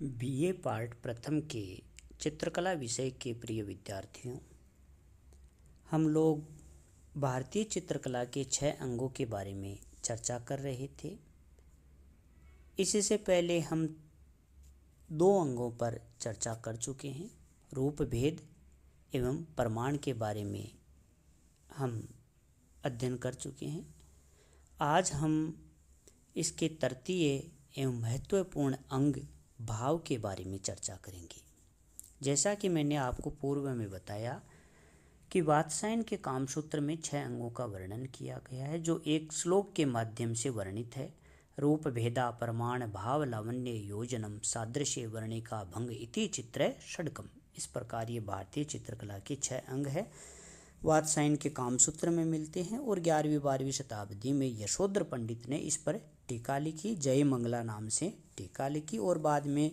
BA part प्रथम के चित्रकला विषय के प्रिय विद्यार्थियों, हम लोग भारतीय चित्रकला के 6 अंगों के बारे में चर्चा कर रहे थे। इससे पहले हम 2 अंगों पर चर्चा कर चुके हैं। रूप भेद एवं प्रमाण के बारे में हम अध्ययन कर चुके हैं। आज हम इसके तृतीय एवं महत्वपूर्ण अंग भाव के बारे में चर्चा करेंगे। जैसा कि मैंने आपको पूर्व में बताया कि वात्स्यायन के कामसूत्र में 6 अंगों का वर्णन किया गया है, जो एक श्लोक के माध्यम से वर्णित है। रूप भेदा प्रमाण भाव लावण्य योजनम सादृश्य वर्णिका भंग इति चित्र षडकम। इस प्रकार ये भारतीय चित्रकला के 6 अंग है, वात्स्यायन के कामसूत्र में मिलते हैं और 11वीं-12वीं शताब्दी में यशोधर पंडित ने इस पर टीका लिखी, जय मंगला नाम से टीका लिखी, और बाद में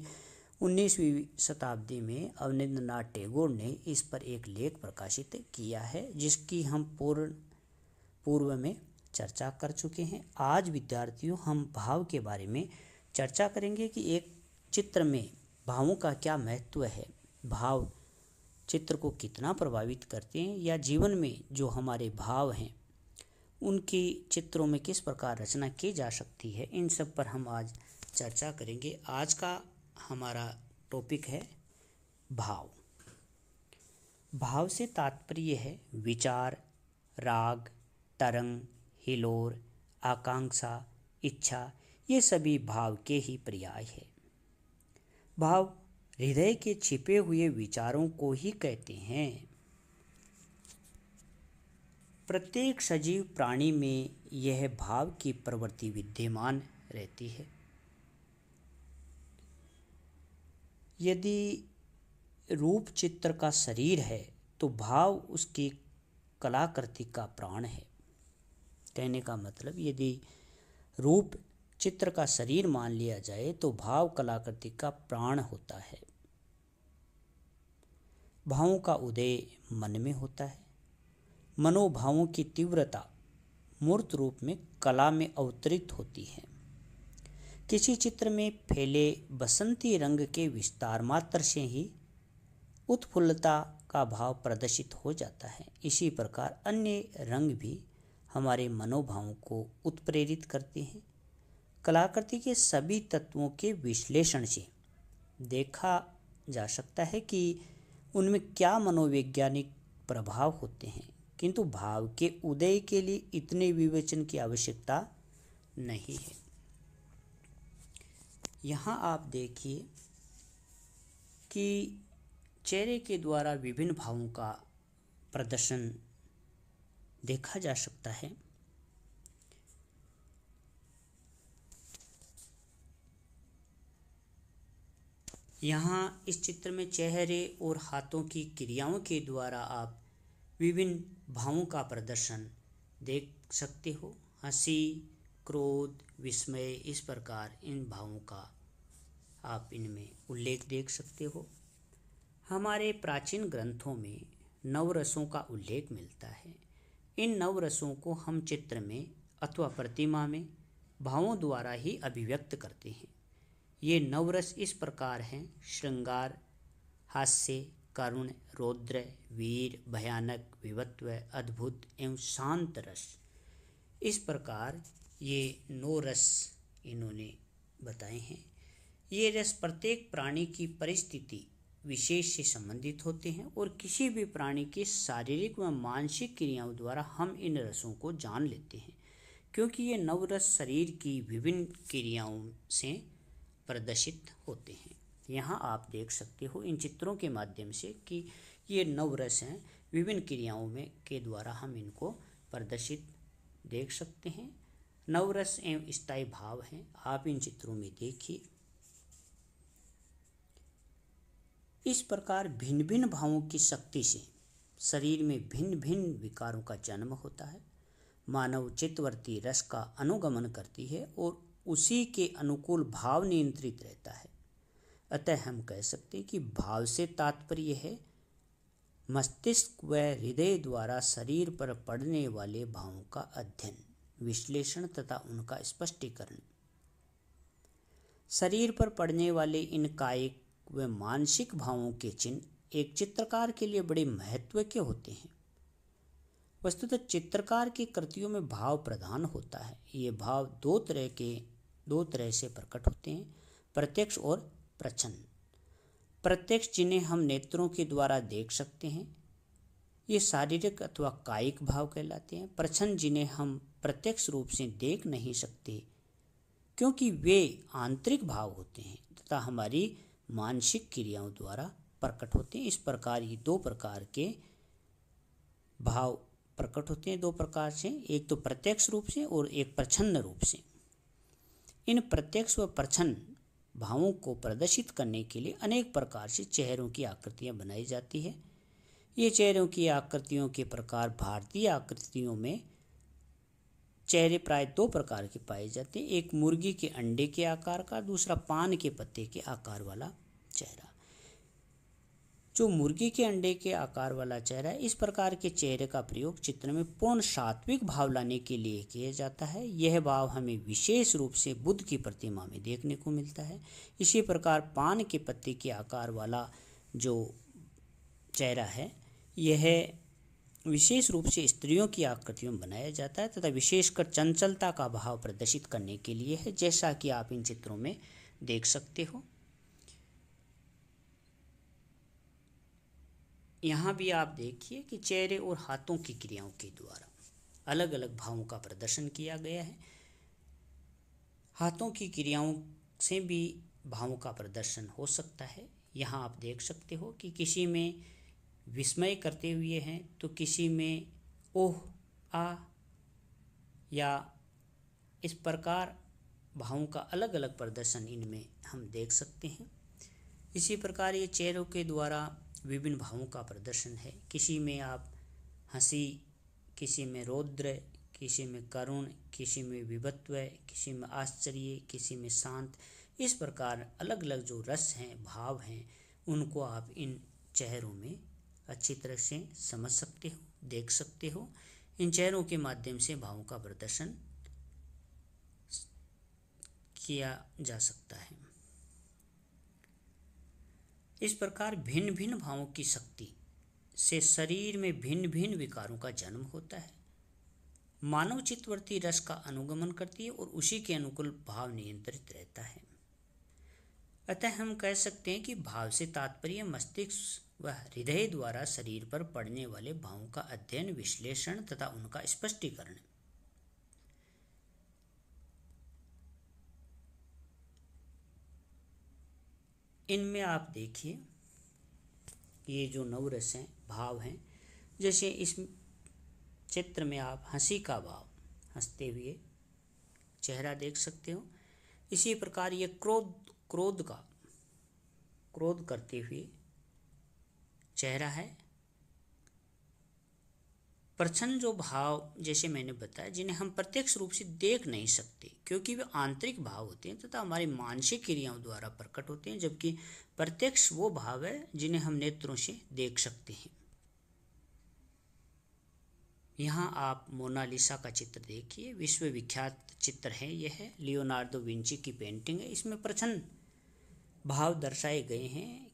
19वीं शताब्दी में अवनींद्रनाथ टैगोर ने इस पर एक लेख प्रकाशित किया है, जिसकी हम पूर्व में चर्चा कर चुके हैं। आज विद्यार्थियों हम भाव के बारे में चर्चा करेंगे कि एक चित्र में भावों का क्या महत्व है, भाव चित्र को कितना प्रभावित करते हैं, या जीवन में जो हमारे भाव हैं उनकी चित्रों में किस प्रकार रचना की जा सकती है। इन सब पर हम आज चर्चा करेंगे। आज का हमारा टॉपिक है भाव। भाव से तात्पर्य है विचार, राग, तरंग, हिलोर, आकांक्षा, इच्छा, ये सभी भाव के ही पर्याय है। भाव हृदय के छिपे हुए विचारों को ही कहते हैं। प्रत्येक सजीव प्राणी में यह भाव की प्रवृत्ति विद्यमान रहती है। यदि रूप चित्र का शरीर है तो भाव उसकी कलाकृति का प्राण है। कहने का मतलब, यदि रूप चित्र का शरीर मान लिया जाए तो भाव कलाकृति का प्राण होता है। भावों का उदय मन में होता है। मनोभावों की तीव्रता मूर्त रूप में कला में अवतरित होती है। किसी चित्र में फैले बसंती रंग के विस्तार मात्र से ही उत्फुल्लता का भाव प्रदर्शित हो जाता है। इसी प्रकार अन्य रंग भी हमारे मनोभावों को उत्प्रेरित करते हैं। कलाकृति के सभी तत्वों के विश्लेषण से देखा जा सकता है कि उनमें क्या मनोवैज्ञानिक प्रभाव होते हैं, किंतु भाव के उदय के लिए इतने विवेचन की आवश्यकता नहीं है। यहाँ आप देखिए कि चेहरे के द्वारा विभिन्न भावों का प्रदर्शन देखा जा सकता है। यहाँ इस चित्र में चेहरे और हाथों की क्रियाओं के द्वारा आप विभिन्न भावों का प्रदर्शन देख सकते हो। हंसी, क्रोध, विस्मय, इस प्रकार इन भावों का आप इनमें उल्लेख देख सकते हो। हमारे प्राचीन ग्रंथों में नवरसों का उल्लेख मिलता है। इन नवरसों को हम चित्र में अथवा प्रतिमा में भावों द्वारा ही अभिव्यक्त करते हैं। ये नवरस इस प्रकार हैं: श्रृंगार, हास्य, करुण, रौद्र, वीर, भयानक, विवत्व, अद्भुत एवं शांत रस। इस प्रकार ये 9 रस इन्होंने बताए हैं। ये रस प्रत्येक प्राणी की परिस्थिति विशेष से संबंधित होते हैं और किसी भी प्राणी की शारीरिक व मानसिक क्रियाओं द्वारा हम इन रसों को जान लेते हैं, क्योंकि ये नवरस शरीर की विभिन्न क्रियाओं से प्रदर्शित होते हैं। यहाँ आप देख सकते हो इन चित्रों के माध्यम से कि ये नवरस हैं। विभिन्न क्रियाओं में के द्वारा हम इनको प्रदर्शित देख सकते हैं। नवरस एवं स्थायी भाव हैं। आप इन चित्रों में देखिए, इस प्रकार भिन्न भिन्न भावों की शक्ति से शरीर में भिन्न भिन्न विकारों का जन्म होता है। मानव चित्तवृत्ति रस का अनुगमन करती है और उसी के अनुकूल भाव नियंत्रित रहता है। अतः हम कह सकते हैं कि भाव से तात्पर्य है मस्तिष्क व हृदय द्वारा शरीर पर पड़ने वाले भावों का अध्ययन, विश्लेषण तथा उनका स्पष्टीकरण। शरीर पर पड़ने वाले इन कायिक व मानसिक भावों के चिन्ह एक चित्रकार के लिए बड़े महत्व के होते हैं। वस्तुतः चित्रकार की कृतियों में भाव प्रधान होता है। ये भाव दो तरह से प्रकट होते हैं, प्रत्यक्ष और प्रच्छन्न। प्रत्यक्ष, जिन्हें हम नेत्रों के द्वारा देख सकते हैं, ये शारीरिक अथवा कायिक भाव कहलाते हैं। प्रच्छन्न, जिन्हें हम प्रत्यक्ष रूप से देख नहीं सकते क्योंकि वे आंतरिक भाव होते हैं तथा हमारी मानसिक क्रियाओं द्वारा प्रकट होते हैं। इस प्रकार ये दो प्रकार के भाव प्रकट होते हैं, दो प्रकार से, एक तो प्रत्यक्ष रूप से और एक प्रच्छन्न रूप से। इन प्रत्यक्ष व प्रच्छन्न भावों को प्रदर्शित करने के लिए अनेक प्रकार से चेहरों की आकृतियां बनाई जाती है। ये चेहरों की आकृतियों के प्रकार, भारतीय आकृतियों में चेहरे प्राय दो प्रकार के पाए जाते हैं। एक मुर्गी के अंडे के आकार का, दूसरा पान के पत्ते के आकार वाला चेहरा। जो मुर्गी के अंडे के आकार वाला चेहरा है, इस प्रकार के चेहरे का प्रयोग चित्र में पूर्ण सात्विक भाव लाने के लिए किया जाता है। यह भाव हमें विशेष रूप से बुद्ध की प्रतिमा में देखने को मिलता है। इसी प्रकार पान के पत्ते के आकार वाला जो चेहरा है, यह विशेष रूप से स्त्रियों की आकृतियों में बनाया जाता है तथा विशेषकर चंचलता का भाव प्रदर्शित करने के लिए है, जैसा कि आप इन चित्रों में देख सकते हो। यहाँ भी आप देखिए कि चेहरे और हाथों की क्रियाओं के द्वारा अलग अलग भावों का प्रदर्शन किया गया है। हाथों की क्रियाओं से भी भावों का प्रदर्शन हो सकता है। यहाँ आप देख सकते हो कि किसी में विस्मय करते हुए हैं तो किसी में ओह आ, या इस प्रकार भावों का अलग अलग प्रदर्शन इनमें हम देख सकते हैं। इसी प्रकार ये चेहरों के द्वारा विभिन्न भावों का प्रदर्शन है। किसी में आप हंसी, किसी में रौद्र, किसी में करुण, किसी में विभत्व, किसी में आश्चर्य, किसी में शांत। इस प्रकार अलग अलग जो रस हैं, भाव हैं, उनको आप इन चेहरों में अच्छी तरह से समझ सकते हो, देख सकते हो। इन चेहरों के माध्यम से भावों का प्रदर्शन किया जा सकता है। इस प्रकार भिन्न भिन्न भावों की शक्ति से शरीर में भिन्न भिन्न विकारों का जन्म होता है। मानव चित्तवृत्ति रस का अनुगमन करती है और उसी के अनुकूल भाव नियंत्रित रहता है। अतः हम कह सकते हैं कि भाव से तात्पर्य मस्तिष्क व हृदय द्वारा शरीर पर पड़ने वाले भावों का अध्ययन, विश्लेषण तथा उनका स्पष्टीकरण। इनमें आप देखिए ये जो नवरस हैं, भाव हैं, जैसे इस चित्र में आप हंसी का भाव, हंसते हुए चेहरा देख सकते हो। इसी प्रकार ये क्रोध करते हुए चेहरा है। प्रच्छन्न जो भाव, जैसे मैंने बताया, जिन्हें हम प्रत्यक्ष रूप से देख नहीं सकते क्योंकि वे आंतरिक भाव होते हैं तथा हमारी मानसिक क्रियाओं द्वारा प्रकट होते हैं, जबकि प्रत्यक्ष वो भाव है जिन्हें हम नेत्रों से देख सकते हैं। यहाँ आप मोनालिसा का चित्र देखिए, विश्वविख्यात चित्र है। यह है लियोनार्डो विंची की पेंटिंग है। इसमें प्रच्छन्न भाव दर्शाए गए हैं।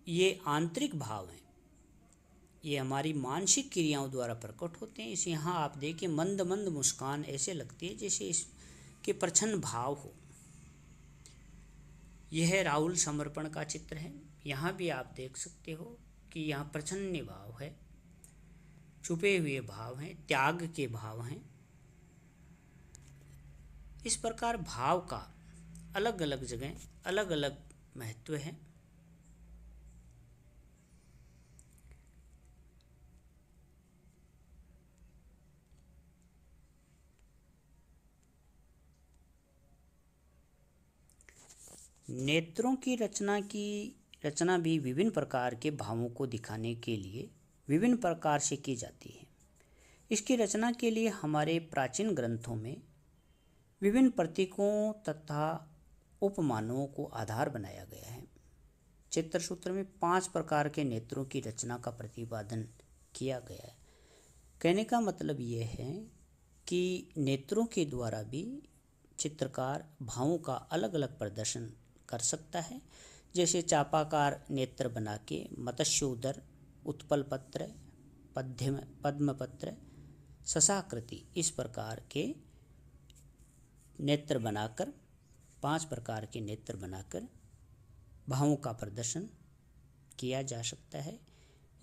ये आंतरिक भाव हैं, ये हमारी मानसिक क्रियाओं द्वारा प्रकट होते हैं। इसे यहाँ आप देखिए, मंद मंद मुस्कान ऐसे लगती है जैसे इसके प्रच्छन्न भाव हो। यह राहुल समर्पण का चित्र है। यहाँ भी आप देख सकते हो कि यहाँ प्रच्छन्न भाव है, छुपे हुए भाव हैं, त्याग के भाव हैं। इस प्रकार भाव का अलग अलग जगह अलग अलग महत्व है। नेत्रों की रचना भी विभिन्न प्रकार के भावों को दिखाने के लिए विभिन्न प्रकार से की जाती है। इसकी रचना के लिए हमारे प्राचीन ग्रंथों में विभिन्न प्रतीकों तथा उपमानों को आधार बनाया गया है। चित्रसूत्र में 5 प्रकार के नेत्रों की रचना का प्रतिपादन किया गया है। कहने का मतलब यह है कि नेत्रों के द्वारा भी चित्रकार भावों का अलग अलग प्रदर्शन कर सकता है, जैसे चापाकार नेत्र बना के मत्स्योदर, उत्पल पत्र, पद्मपत्र, ससाकृति इस प्रकार के नेत्र बनाकर, 5 प्रकार के नेत्र बनाकर भावों का प्रदर्शन किया जा सकता है।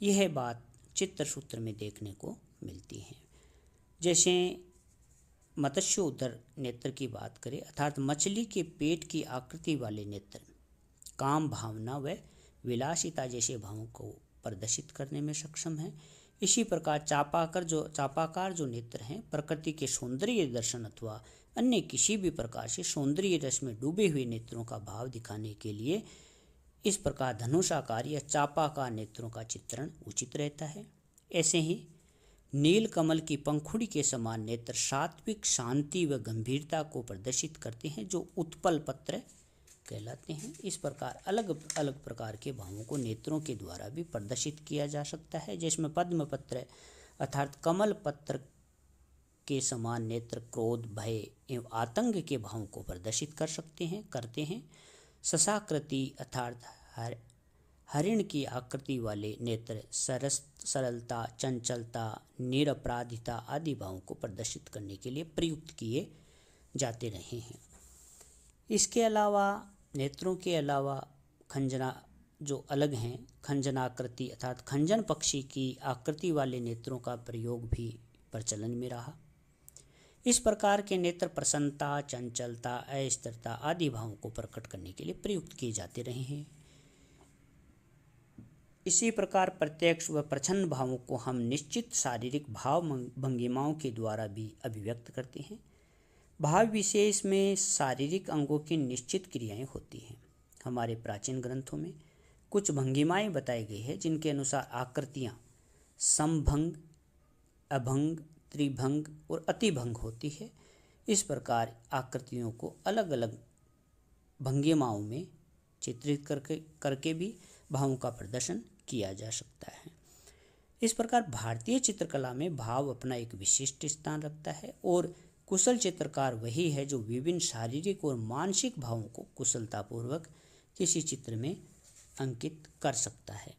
यह बात चित्रसूत्र में देखने को मिलती है। जैसे मत्स्योदर नेत्र की बात करें, अर्थात मछली के पेट की आकृति वाले नेत्र काम, भावना व विलासिता जैसे भावों को प्रदर्शित करने में सक्षम है। इसी प्रकार चापाकार जो नेत्र हैं प्रकृति के सौंदर्य दर्शन अथवा अन्य किसी भी प्रकार से सौंदर्य रस में डूबे हुए नेत्रों का भाव दिखाने के लिए इस प्रकार धनुषाकार या चापाकार नेत्रों का चित्रण उचित रहता है। ऐसे ही नील कमल की पंखुड़ी के समान नेत्र सात्विक शांति व गंभीरता को प्रदर्शित करते हैं, जो उत्पल पत्र कहलाते हैं। इस प्रकार अलग अलग प्रकार के भावों को नेत्रों के द्वारा भी प्रदर्शित किया जा सकता है, जिसमें पद्म पत्र अर्थात कमल पत्र के समान नेत्र क्रोध, भय एवं आतंक के भावों को प्रदर्शित करते हैं। ससाकृति अर्थात हरिण की आकृति वाले नेत्र सरलता, चंचलता, निरपराधिता आदि भावों को प्रदर्शित करने के लिए प्रयुक्त किए जाते रहे हैं। इसके अलावा नेत्रों के अलावा खंजना जो अलग हैं, खंजनाकृति अर्थात खंजन पक्षी की आकृति वाले नेत्रों का प्रयोग भी प्रचलन में रहा। इस प्रकार के नेत्र प्रसन्नता, चंचलता, अस्थिरता आदि भावों को प्रकट करने के लिए प्रयुक्त किए जाते रहे हैं। इसी प्रकार प्रत्यक्ष व प्रच्छन्न भावों को हम निश्चित शारीरिक भाव भंगिमाओं के द्वारा भी अभिव्यक्त करते हैं। भाव विशेष में शारीरिक अंगों की निश्चित क्रियाएं होती हैं। हमारे प्राचीन ग्रंथों में कुछ भंगिमाएं बताई गई है, जिनके अनुसार आकृतियां समभंग, अभंग, त्रिभंग और अतिभंग होती है। इस प्रकार आकृतियों को अलग अलग भंगिमाओं में चित्रित करके भी भावों का प्रदर्शन किया जा सकता है। इस प्रकार भारतीय चित्रकला में भाव अपना एक विशिष्ट स्थान रखता है और कुशल चित्रकार वही है जो विभिन्न शारीरिक और मानसिक भावों को कुशलतापूर्वक किसी चित्र में अंकित कर सकता है।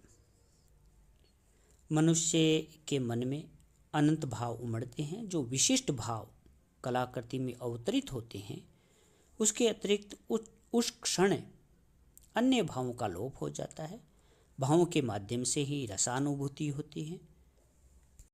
मनुष्य के मन में अनंत भाव उमड़ते हैं, जो विशिष्ट भाव कलाकृति में अवतरित होते हैं। उसके अतिरिक्त उस क्षण अन्य भावों का लोप हो जाता है। भावों के माध्यम से ही रसानुभूति होती है।